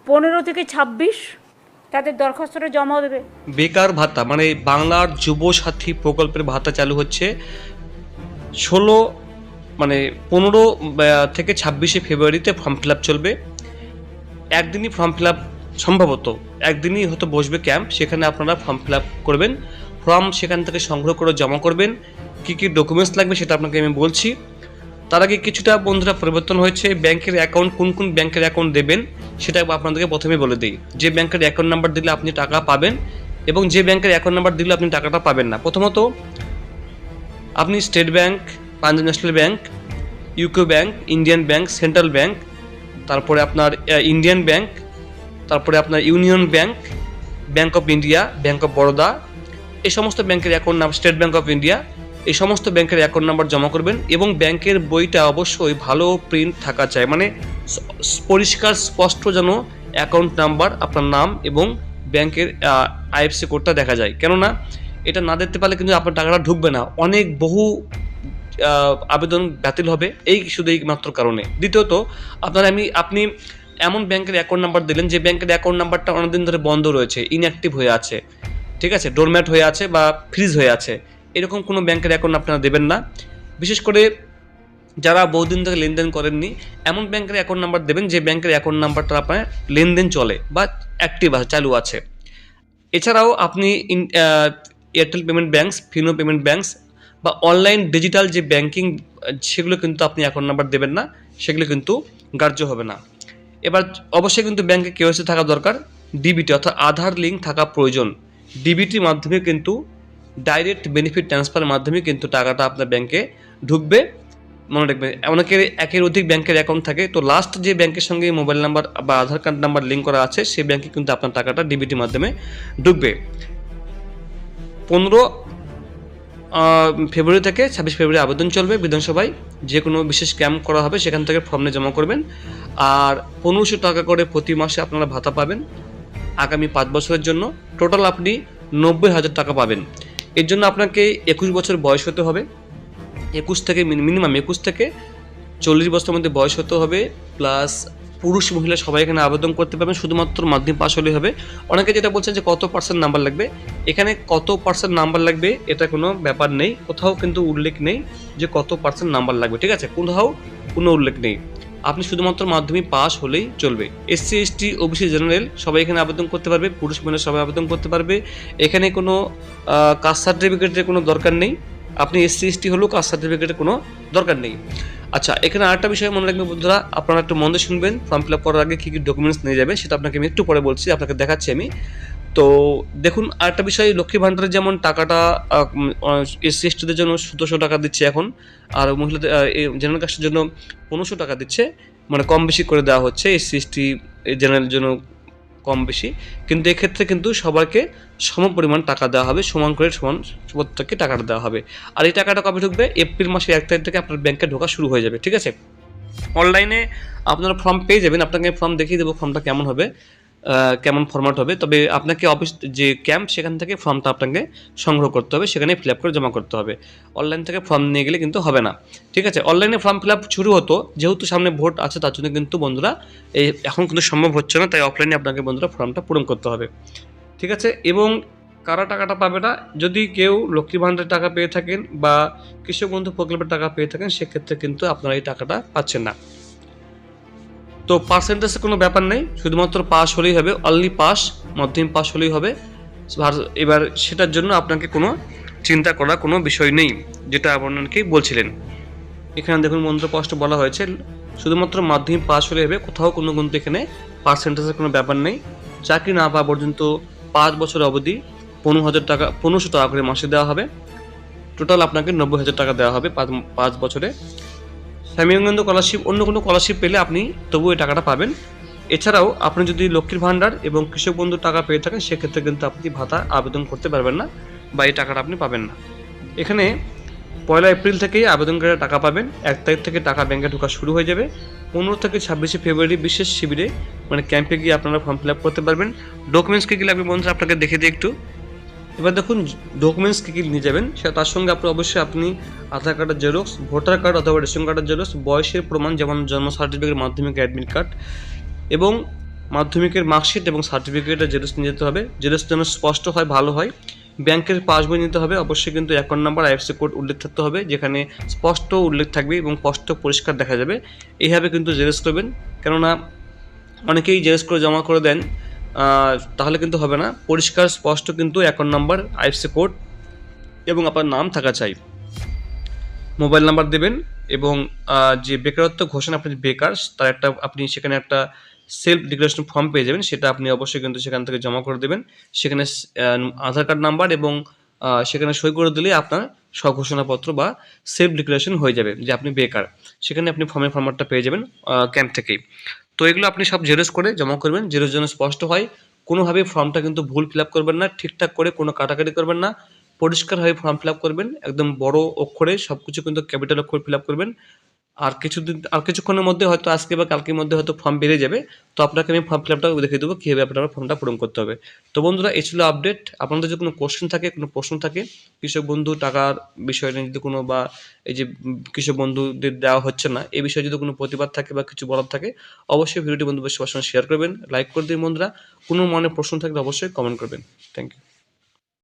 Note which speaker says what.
Speaker 1: 15 থেকে 26 তাদের দরখাস্তটা জমা দেবে।
Speaker 2: বেকার ভাতা মানে বাংলার যুব সাথী প্রকল্পের ভাতা চালু হচ্ছে 15 থেকে 26 ফেব্রুয়ারিতে ফর্ম ফিল আপ চলবে। একদিনই ফর্ম ফিল আপ, সম্ভবত একদিনই হয়তো বসবে ক্যাম্প, সেখানে আপনারা ফর্ম ফিল আপ করবেন। ফর্ম সেখান থেকে সংগ্রহ করে জমা করবেন। কী কী ডকুমেন্টস লাগবে সেটা আপনাকে আমি বলছি। তার আগে কিছুটা বন্ধুরা পরিবর্তন হয়েছে। ব্যাংকের অ্যাকাউন্ট, কোন কোন ব্যাংকের অ্যাকাউন্ট দেবেন সেটা আপনাদেরকে প্রথমে বলে দিই। যে ব্যাংকের অ্যাকাউন্ট নাম্বার দিলে আপনি টাকা পাবেন এবং যে ব্যাংকের অ্যাকাউন্ট নাম্বার দিলে আপনি টাকাটা পাবেন না। প্রথমত আপনি state bank, Punjab national bank, UCO bank, Indian bank, central bank, তারপরে আপনার ইন্ডিয়ান ব্যাংক, তারপরে আপনার union bank, bank of India, bank of Baroda, এই সমস্ত ব্যাংকের account number, state bank of India, এই সমস্ত ব্যাংকের অ্যাকাউন্ট নাম্বার জমা করবেন এবং ব্যাংকের বইটা অবশ্যই ভালো প্রিন্ট থাকা চাই, মানে পরিষ্কার স্পষ্ট যেন অ্যাকাউন্ট নাম্বার, আপনার নাম এবং ব্যাংকের আইএফসি কোডটা দেখা যায়। কেননা এটা না দেখতে পারলে কিন্তু আপনার টাকাটা ঢুকবে না, অনেক বহু আবেদন বাতিল হবে শুধু এই মাত্র কারণে। দ্বিতীয়ত আপনি এমন ব্যাংকের অ্যাকাউন্ট নাম্বার দিলেন যে ব্যাংকের অ্যাকাউন্ট নাম্বারটা অনেকদিন ধরে বন্ধ রয়েছে, ইনঅ্যাক্টিভ হয়ে আছে, ঠিক আছে, ডোরম্যাট হয়ে আছে বা ফ্রিজ হয়ে আছে, এরকম কোনো ব্যাংকের অ্যাকাউন্ট আপনারা দেবেন না। বিশেষ করে যারা বহুদিন থেকে লেনদেন করেননি এমন ব্যাংকের অ্যাকাউন্ট নাম্বার দেবেন যে ব্যাংকের অ্যাকাউন্ট নাম্বারটা আপনার লেনদেন চলে বা অ্যাক্টিভ আছে, চালু আছে। এছাড়াও আপনি Airtel payment banks, Fino payment banks বা অনলাইন ডিজিটাল যে ব্যাংকিং, সেগুলো কিন্তু আপনি অ্যাকাউন্ট নাম্বার দেবেন না, সেগুলো কিন্তু গ্রাহ্য হবে না। এবার অবশ্যই কিন্তু ব্যাংকে কেওয়াইসি থাকা দরকার, ডিবিটি অর্থাৎ আধার লিঙ্ক থাকা প্রয়োজন। ডিবিটির মাধ্যমে কিন্তু ডাইরেক্ট বেনিফিট ট্রান্সফারের মাধ্যমে কিন্তু টাকাটা আপনার ব্যাংকে ঢুকবে। মনে রাখবেন, অনেকের একের অধিক ব্যাংকের অ্যাকাউন্ট থাকে, তো লাস্ট যে ব্যাংকের সঙ্গে মোবাইল নাম্বার বা আধার কার্ড নাম্বার লিঙ্ক করা আছে সেই ব্যাংকে কিন্তু আপনার টাকাটা ডিবিটির মাধ্যমে ঢুকবে। 15 ফেব্রুয়ারি থেকে 26 ফেব্রুয়ারি আবেদন চলবে বিধানসভায়। যে কোনো বিশেষ ক্যাম্প করা হবে, সেখান থেকে ফর্ম নিয়ে জমা করবেন। আর 1500 টাকা করে প্রতি মাসে আপনারা ভাতা পাবেন আগামী 5 বছরের জন্য। টোটাল আপনি 90,000 টাকা পাবেন। এর জন্য আপনাকে 21 বছর বয়স হতে হবে, 21 থেকে মিনিমাম 21 থেকে 40 বছরের মধ্যে বয়স হতে হবে। প্লাস পুরুষ মহিলা সবাই এখানে আবেদন করতে পারবেন, শুধুমাত্র মাধ্যমিক পাস হলেই হবে। অনেকে যেটা বলছেন যে কত পার্সেন্ট নাম্বার লাগবে, এখানে কত পার্সেন্ট নাম্বার লাগবে এটা কোনো ব্যাপার নেই, কোথাও কিন্তু উল্লেখ নেই যে কত পার্সেন্ট নাম্বার লাগবে, ঠিক আছে, কোথাও কোনো উল্লেখ নেই। আপনি শুধুমাত্র মাধ্যমিক পাস হলেই চলবে। এসসি, এসটি, ওবিসি, জেনারেল সবাই এখানে আবেদন করতে পারবে, পুরুষ মহিলা সবাই আবেদন করতে পারবে। এখানে কোনো কাস্ট সার্টিফিকেটের কোনো দরকার নেই, আপনি এসসি এসটি হলেও কাস্ট সার্টিফিকেটের কোনো দরকার নেই। আচ্ছা, এখানে আরেকটা বিষয় মনে রাখবেন বন্ধুরা, আপনারা একটু মন দিয়ে শুনবেন। ফর্ম ফিল আপ করার আগে কী কী ডকুমেন্টস নিয়ে যাবে সেটা আপনাকে আমি একটু পরে বলছি, আপনাকে দেখাচ্ছি আমি। তো দেখুন, আরেকটা বিষয়, লক্ষ্মী ভাণ্ডারের যেমন টাকাটা এসসি এসটিদের জন্য 1700 টাকা দিচ্ছে এখন, আর মহিলাদের জেনারেল কাস্টের জন্য 1500 টাকা দিচ্ছে, মানে কম বেশি করে দেওয়া হচ্ছে। এসসি এসটি জেনারেলের জন্য কম বেশি, কিন্তু এক্ষেত্রে কিন্তু সবাইকে সম পরিমাণ টাকা দেওয়া হবে, সমান করে প্রত্যেককে টাকাটা দেওয়া হবে। আর এই টাকাটা কবে ঢুকবে? এপ্রিল মাসের 1 তারিখ থেকে আপনার ব্যাংকে ঢোকা শুরু হয়ে যাবে, ঠিক আছে। অনলাইনে আপনারা ফর্ম পেয়ে যাবেন, আপনাকে ফর্ম দেখিয়ে দেবো ফর্মটা কেমন হবে, কেমন ফরম্যাট হবে। তবে আপনাকে অফিস যে ক্যাম্প সেখান থেকে ফর্মটা আপনাকে সংগ্রহ করতে হবে, সেখানে ফিল আপ করে জমা করতে হবে। অনলাইন থেকে ফর্ম নিয়ে গেলে কিন্তু হবে না, ঠিক আছে। অনলাইনে ফর্ম ফিল আপ শুরু হতো, যেহেতু সামনে ভোট আছে তার জন্য কিন্তু বন্ধুরা এখন কিন্তু সম্ভব হচ্ছে না, তাই অফলাইনে আপনাকে বন্ধুরা ফর্মটা পূরণ করতে হবে, ঠিক আছে। এবং কারা টাকাটা পাবে না, যদি কেউ লক্ষ্মী ভাণ্ডারের টাকা পেয়ে থাকেন বা কৃষক বন্ধু প্রকল্পের টাকা পেয়ে থাকেন, সেক্ষেত্রে কিন্তু আপনারা এই টাকাটা পাচ্ছেন না। তো পার্সেন্টেজের কোনো ব্যাপার নেই, শুধুমাত্র পাস হলেই হবে, অনলি পাস, মাধ্যমিক পাস হলেই হবে। এবার সেটার জন্য আপনাকে কোনো চিন্তা করার কোনো বিষয় নেই, যেটা আপনাকে বলছিলেন। এখানে দেখুন বন্ধু, স্পষ্ট বলা হয়েছে শুধুমাত্র মাধ্যমিক পাস হলে হবে, কোথাও কোনো কিন্তু এখানে পার্সেন্টেজের কোনো ব্যাপার নেই। চাকরি না পাওয়া পর্যন্ত 5 বছর অবধি 1500 টাকা করে মাসে দেওয়া হবে। টোটাল আপনাকে 90,000 টাকা দেওয়া হবে 5 বছরে। ফ্যামিলি স্কলারশিপ, অন্য কোনো স্কলারশিপ পেলে আপনি তবুও এই টাকাটা পাবেন। এছাড়াও আপনি যদি লক্ষ্মীর ভাণ্ডার এবং কৃষক বন্ধুর টাকা পেয়ে থাকেন, সেক্ষেত্রে কিন্তু আপনি ভাতা আবেদন করতে পারবেন না বা এই টাকাটা আপনি পাবেন না। এখানে 1 এপ্রিল থেকেই আবেদনকারীরা টাকা পাবেন, 1 তারিখ থেকে টাকা ব্যাংকে ঢোকা শুরু হয়ে যাবে। 15 থেকে 26 ফেব্রুয়ারি বিশেষ শিবিরে মানে ক্যাম্পে গিয়ে আপনারা ফর্ম ফিল আপ করতে পারবেন। ডকুমেন্টস কী কী লাগবে বন্ধুরা আপনাকে দেখে দিই একটু। এবার দেখুন ডকুমেন্টস কী কী নিয়ে যাবেন, সেটা তার সঙ্গে অবশ্যই আপনি আধার কার্ডের জেরক্স, ভোটার কার্ড অথবা রেশন কার্ডের জেরক্স, বয়সের প্রমাণ যেমন জন্ম সার্টিফিকেট, মাধ্যমিক অ্যাডমিট কার্ড এবং মাধ্যমিকের মার্কশিট এবং সার্টিফিকেটের জেরক্স নিয়ে যেতে হবে, জেরক্স যেন স্পষ্ট হয়, ভালো হয়। ব্যাংকের পাসবই নিতে হবে, অবশ্যই কিন্তু অ্যাকাউন্ট নাম্বার আইএফএসসি কোড উল্লেখ থাকতে হবে, যেখানে স্পষ্ট উল্লেখ থাকবে এবং স্পষ্ট পরিষ্কার দেখা যাবে। এইভাবে কিন্তু জেরক্স করবেন, কেননা অনেকেই জেরক্স করে জমা করে দেন, তাহলে কিন্তু হবে না। পরিষ্কার স্পষ্ট কিন্তু অ্যাকাউন্ট নাম্বার, আইএফএসসি কোড এবং আপনার নাম থাকা চাই। মোবাইল নাম্বার দেবেন এবং যে বেকারত্ব ঘোষণা, আপনি বেকার, তার একটা আপনি সেখানে একটা সেলফ ডিক্লারেশন ফর্ম পেয়ে যাবেন, সেটা আপনি অবশ্যই কিন্তু সেখান থেকে জমা করে দেবেন। সেখানে আধার কার্ড নাম্বার এবং সেখানে সই করে দিলে আপনার স্বঘোষণাপত্র বা সেলফ ডিক্লারেশন হয়ে যাবে যে আপনি বেকার। সেখানে আপনি ফর্মের ফরম্যাটটা পেয়ে যাবেন ক্যাম্প থেকেই। তো এগুলো আপনি সব জেরক্স করে জমা করবেন, জেরক্স যেন স্পষ্ট হয়। কোনোভাবেই ফর্মটা কিন্তু ভুল ফিল আপ করবেন না, ঠিকঠাক করে কোনো কাটাকাটি করবেন না, পরিষ্কারভাবে ফর্ম ফিল আপ করবেন, একদম বড় অক্ষরে সব কিছু কিন্তু ক্যাপিটাল অক্ষরে ফিল আপ করবেন। আর কিছুক্ষণের মধ্যে হয়তো আজকে বা কালকের মধ্যে হয়তো ফর্ম বেরিয়ে যাবে। তো আপনাকে আমি ফর্ম ফিল আপটা দেখিয়ে দেবো কীভাবে আপনারা ফর্মটা পূরণ করতে হবে। তো বন্ধুরা, এই ছিল আপডেট। আপনাদের যদি কোনো কোশ্চেন থাকে, কোনো প্রশ্ন থাকে, কৃষক বন্ধু টাকার বিষয় নিয়ে যদি কোনো, বা এই যে কৃষক বন্ধুদের দেওয়া হচ্ছে না, এই বিষয়ে যদি কোনো প্রতিবাদ থাকে বা কিছু বলার থাকে, অবশ্যই ভিডিওটি বন্ধুদের সবার সঙ্গে শেয়ার করবেন, লাইক করে দিন বন্ধুরা। কোনো মনে প্রশ্ন থাকলে অবশ্যই কমেন্ট করবেন। Thank you.